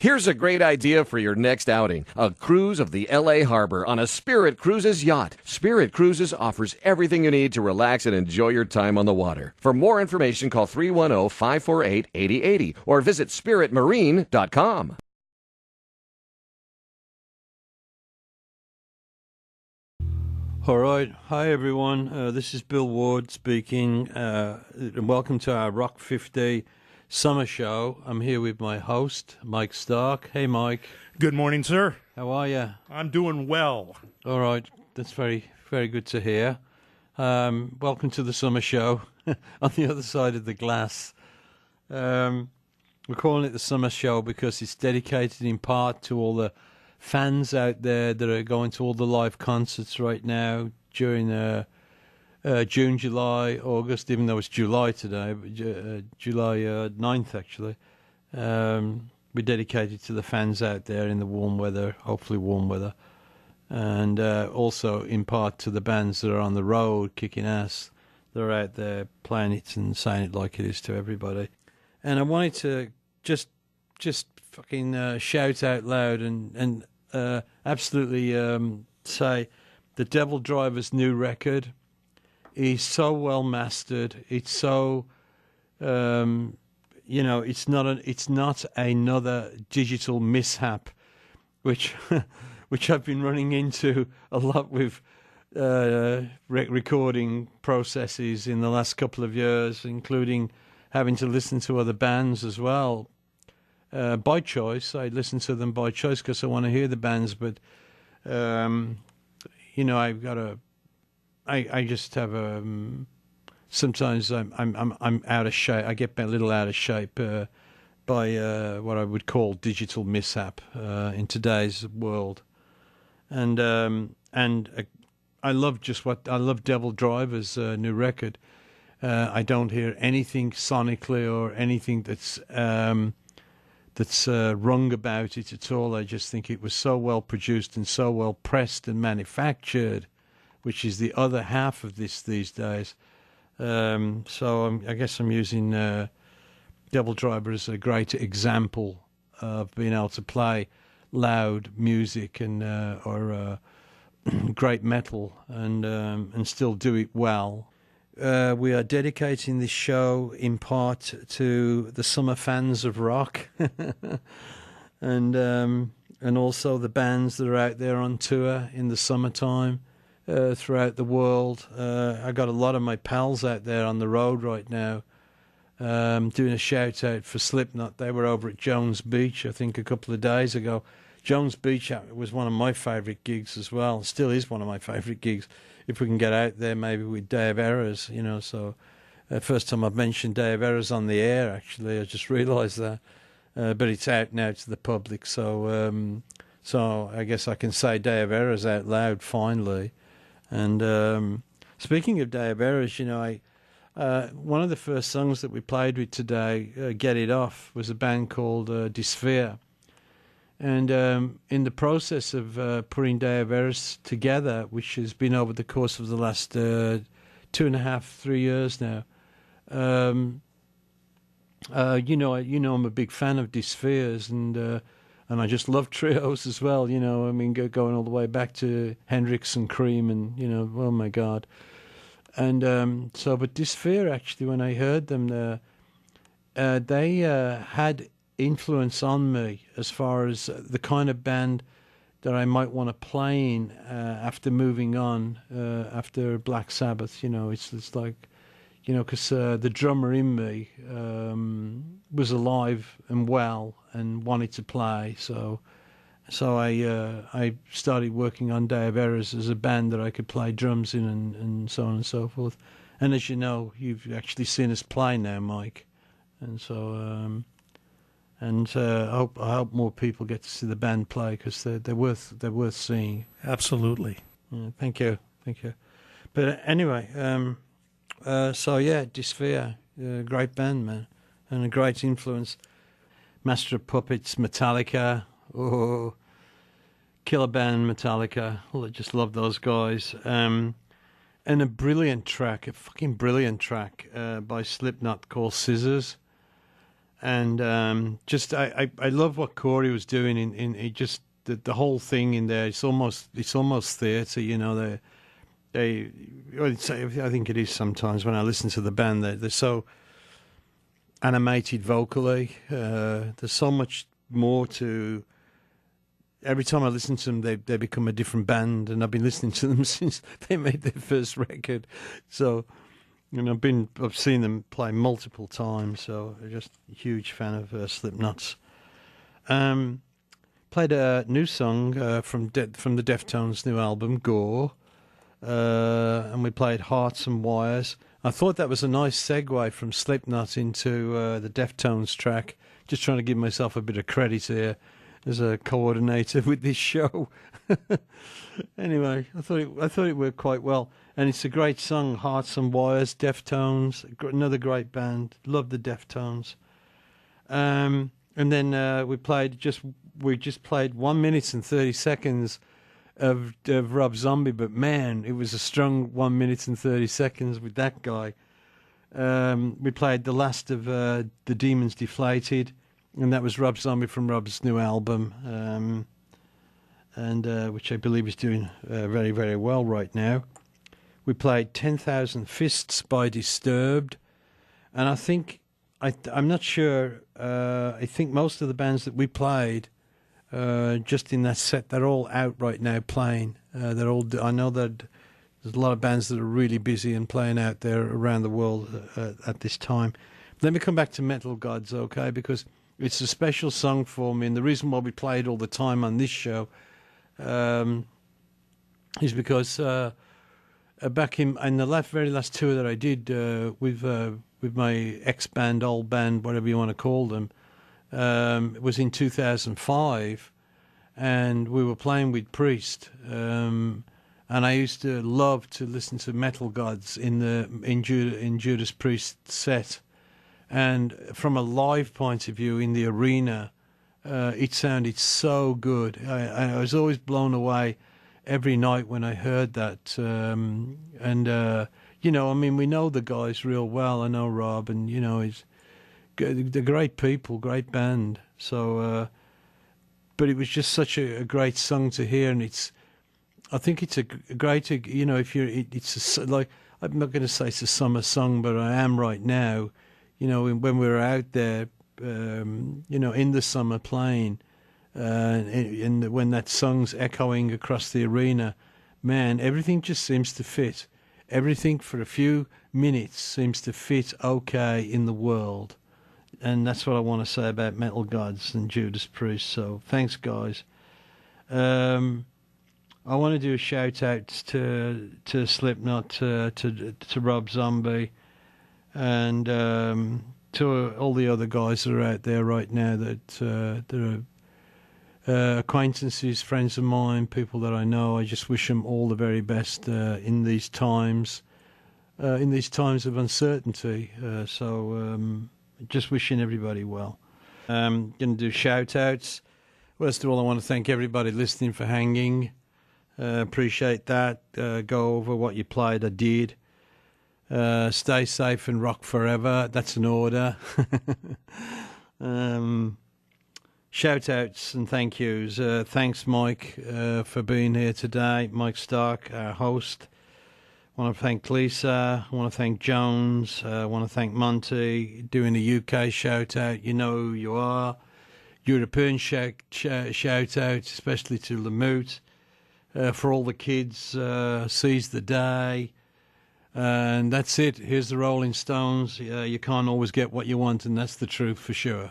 Here's a great idea for your next outing. A cruise of the L.A. Harbor on a Spirit Cruises yacht. Spirit Cruises offers everything you need to relax and enjoy your time on the water. For more information, call 310-548-8080 or visit spiritmarine.com. All right. Hi, everyone. This is Bill Ward speaking, and welcome to our Rock 50 Summer Show. I'm here with my host, Mike Stark. Hey, Mike. Good morning, sir. How are you? I'm doing well. All right. That's very, very good to hear. Welcome to the Summer Show on the other side of the glass. We're calling it the Summer Show because it's dedicated in part to all the fans out there that are going to all the live concerts right now during June, July, August, even though it's July today, but July 9th actually. We're dedicated to the fans out there in the warm weather, hopefully warm weather, and also in part to the bands that are on the road kicking ass. They're out there playing it and saying it like it is to everybody. And I wanted to just fucking shout out loud and absolutely say the Devil Driver's new record is so well mastered. It's so it's not another digital mishap, which I've been running into a lot with recording processes in the last couple of years, including having to listen to other bands as well. By choice, I listen to them by choice because I want to hear the bands. But I've got I just have sometimes I'm out of shape. I get a little out of shape by what I would call digital mishap in today's world. And I love Devil Driver's new record. I don't hear anything sonically or anything that's wrong about it at all. I just think it was so well produced and so well pressed and manufactured, which is the other half of this these days. So I guess I'm using Devil Driver as a great example of being able to play loud music and or great metal and still do it well. We are dedicating this show in part to the summer fans of rock, and also the bands that are out there on tour in the summertime throughout the world. I got a lot of my pals out there on the road right now. Doing a shout out for Slipknot. They were over at Jones Beach, I think, a couple of days ago. Jones Beach was one of my favourite gigs as well. Still is one of my favourite gigs. If we can get out there, maybe with Day of Errors, So, first time I've mentioned Day of Errors on the air. Actually, I just realised that, but it's out now to the public. So, I guess I can say Day of Errors out loud finally. And speaking of Day of Errors, one of the first songs that we played with today, "Get It Off," was a band called Dysphere. And in the process of putting Day of Errors together, which has been over the course of the last 2.5-3 years now, I'm a big fan of Dyspheres, and I just love trios as well. Going all the way back to Hendrix and Cream, and oh my God. And but Dysphere, actually, when I heard them, they had influence on me as far as the kind of band that I might want to play in after moving on after Black Sabbath. It's like, because the drummer in me was alive and well and wanted to play. So I started working on Day of Errors as a band that I could play drums in and so on and so forth. And as you know, you've actually seen us play now, Mike. And so I hope more people get to see the band play because they're worth seeing. Absolutely. Yeah, thank you. But anyway, Dysphere, great band, man, and a great influence. Master of Puppets, Metallica, killer band Metallica. I just love those guys. And a fucking brilliant track by Slipknot called Scissors. And I love what Corey was doing in it just the whole thing in there. It's almost theatre, you know. I think it is sometimes when I listen to the band. They're so animated vocally. There's so much more to. Every time I listen to them, they become a different band, and I've been listening to them since they made their first record. So, you know, I've seen them play multiple times. So, I'm just a huge fan of Slipknot's. Played a new song from the Deftones' new album, Gore, and we played Hearts and Wires. I thought that was a nice segue from Slipknot into the Deftones track. Just trying to give myself a bit of credit here as a coordinator with this show. Anyway, I thought it worked quite well, and it's a great song, Hearts and Wires, Deftones, another great band. Love the Deftones. And then we just played 1 minute and 30 seconds of Rob Zombie, but man, it was a strong 1 minute and 30 seconds with that guy. We played the last of The Demons Deflated, and that was Rob Zombie from Rob's new album, and which I believe is doing very, very well right now. We played 10,000 Fists by Disturbed, and I think, I'm not sure, I think most of the bands that we played just in that set, they're all out right now playing. I know that there's a lot of bands that are really busy and playing out there around the world at this time. Let me come back to Metal Gods, okay, because it's a special song for me, and the reason why we play it all the time on this show is because back in the very last tour that I did with my ex-band, old band, whatever you want to call them, it was in 2005, and we were playing with Priest, and I used to love to listen to Metal Gods in Judas Priest's set. And from a live point of view in the arena, it sounded so good. I was always blown away every night when I heard that. You know, I mean, we know the guys real well. I know Rob, and, you know, they're great people, great band. So, but it was just such a great song to hear, and I think it's a great, you know, like, I'm not going to say it's a summer song, but I am right now. You know, when we were out there, you know, in the summer playing, and when that song's echoing across the arena, man, everything just seems to fit. Everything for a few minutes seems to fit okay in the world. And that's what I want to say about Metal Gods and Judas Priest. So thanks, guys. I want to do a shout out to Slipknot, to Rob Zombie, and to all the other guys that are out there right now that are acquaintances, friends of mine, people that I know. I just wish them all the very best in these times of uncertainty. Just wishing everybody well. Going to do shout outs. First of all, I want to thank everybody listening for hanging. Appreciate that. Go over what you played. I did. Stay safe and rock forever. That's an order. Shout outs and thank yous. Thanks, Mike, for being here today. Mike Stark, our host. I want to thank Lisa. I want to thank Jones. I want to thank Monty. Doing a UK shout out. You know who you are. European shout out, especially to Lamute. For all the kids, seize the day. And that's it. Here's the Rolling Stones. You can't always get what you want, and that's the truth for sure.